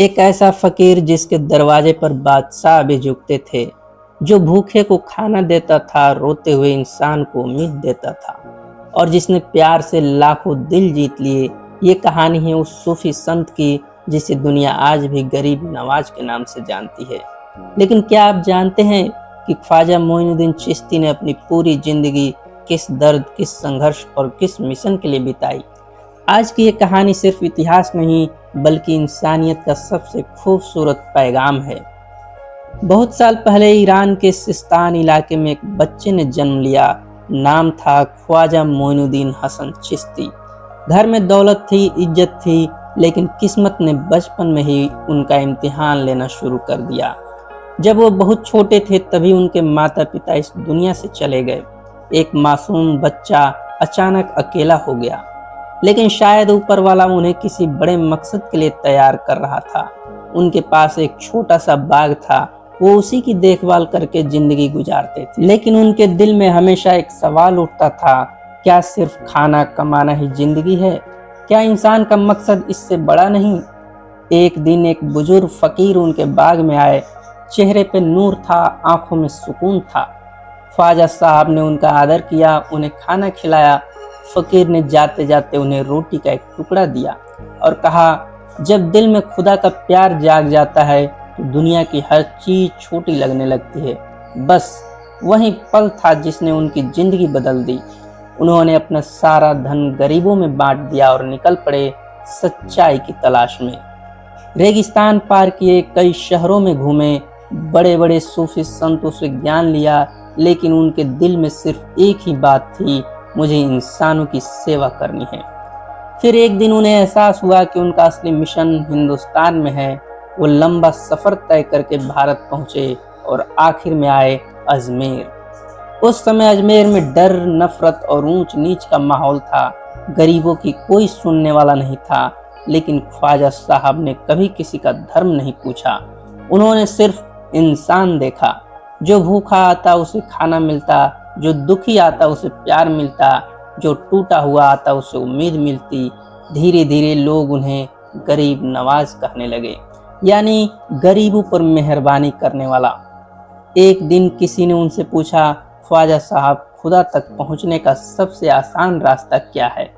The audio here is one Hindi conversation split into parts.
एक ऐसा फकीर जिसके दरवाजे पर बादशाह भी झुकते थे, जो भूखे को खाना देता था, रोते हुए इंसान को उम्मीद देता था और जिसने प्यार से लाखों दिल जीत लिए। ये कहानी है उस सूफी संत की जिसे दुनिया आज भी गरीब नवाज के नाम से जानती है। लेकिन क्या आप जानते हैं कि ख्वाजा मोइनुद्दीन चिश्ती ने अपनी पूरी जिंदगी किस दर्द, किस संघर्ष और किस मिशन के लिए बिताई? आज की ये कहानी सिर्फ इतिहास नहीं बल्कि इंसानियत का सबसे खूबसूरत पैगाम है। बहुत साल पहले ईरान के सिस्तान इलाके में एक बच्चे ने जन्म लिया। नाम था ख्वाजा मोइनुद्दीन हसन चिश्ती। घर में दौलत थी, इज्जत थी, लेकिन किस्मत ने बचपन में ही उनका इम्तिहान लेना शुरू कर दिया। जब वो बहुत छोटे थे तभी उनके माता पिता इस दुनिया से चले गए। एक मासूम बच्चा अचानक अकेला हो गया, लेकिन शायद ऊपर वाला उन्हें किसी बड़े मकसद के लिए तैयार कर रहा था। उनके पास एक छोटा सा बाग था, वो उसी की देखभाल करके जिंदगी गुजारते थे। लेकिन उनके दिल में हमेशा एक सवाल उठता था, क्या सिर्फ खाना कमाना ही जिंदगी है? क्या इंसान का मकसद इससे बड़ा नहीं? एक दिन एक बुजुर्ग फकीर उनके बाग में आए। चेहरे पे नूर था, आंखों में सुकून था। ख्वाजा साहब ने उनका आदर किया, उन्हें खाना खिलाया। फकीर ने जाते जाते उन्हें रोटी का एक टुकड़ा दिया और कहा, जब दिल में खुदा का प्यार जाग जाता है तो दुनिया की हर चीज छोटी लगने लगती है। बस वही पल था जिसने उनकी जिंदगी बदल दी। उन्होंने अपना सारा धन गरीबों में बांट दिया और निकल पड़े सच्चाई की तलाश में। रेगिस्तान पार किए, कई शहरों में घूमे, बड़े बड़े सूफी संतों से ज्ञान लिया, लेकिन उनके दिल में सिर्फ एक ही बात थी, मुझे इंसानों की सेवा करनी है। फिर एक दिन उन्हें एहसास हुआ कि उनका असली मिशन हिंदुस्तान में है। वो लंबा सफर तय करके भारत पहुंचे और आखिर में आए अजमेर। उस समय अजमेर में डर, नफरत और ऊंच नीच का माहौल था। गरीबों की कोई सुनने वाला नहीं था, लेकिन ख्वाजा साहब ने कभी किसी का धर्म नहीं पूछा। उन्होंने सिर्फ इंसान देखा। जो भूखा आता उसे खाना मिलता, जो दुखी आता उसे प्यार मिलता, जो टूटा हुआ आता उसे उम्मीद मिलती। धीरे धीरे लोग उन्हें गरीब नवाज कहने लगे, यानी गरीबों पर मेहरबानी करने वाला। एक दिन किसी ने उनसे पूछा, ख्वाजा साहब, खुदा तक पहुंचने का सबसे आसान रास्ता क्या है?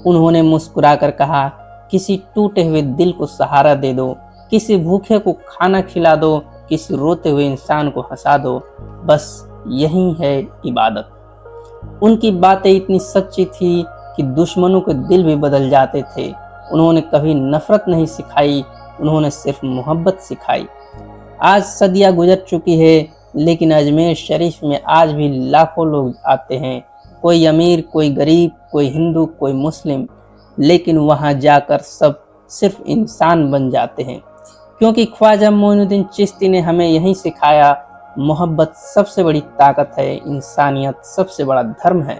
उन्होंने मुस्कुराकर कहा, किसी टूटे हुए दिल को सहारा दे दो, किसी भूखे को खाना खिला दो, किसी रोते हुए इंसान को हंसा दो। बस यही है इबादत। उनकी बातें इतनी सच्ची थी कि दुश्मनों के दिल भी बदल जाते थे। उन्होंने कभी नफरत नहीं सिखाई, उन्होंने सिर्फ मोहब्बत सिखाई। आज सदियां गुजर चुकी है, लेकिन अजमेर शरीफ में आज भी लाखों लोग आते हैं। कोई अमीर, कोई गरीब, कोई हिंदू, कोई मुस्लिम, लेकिन वहां जाकर सब सिर्फ इंसान बन जाते हैं। क्योंकि ख्वाजा मोइनुद्दीन चिश्ती ने हमें यही सिखाया, मोहब्बत सबसे बड़ी ताकत है, इंसानियत सबसे बड़ा धर्म है।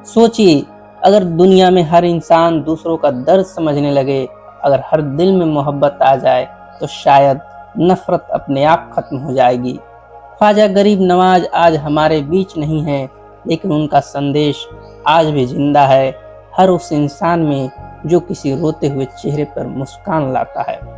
सोचिए, अगर दुनिया में हर इंसान दूसरों का दर्द समझने लगे, अगर हर दिल में मोहब्बत आ जाए, तो शायद नफरत अपने आप खत्म हो जाएगी। ख्वाजा गरीब नवाज आज हमारे बीच नहीं है, लेकिन उनका संदेश आज भी जिंदा है, हर उस इंसान में जो किसी रोते हुए चेहरे पर मुस्कान लाता है।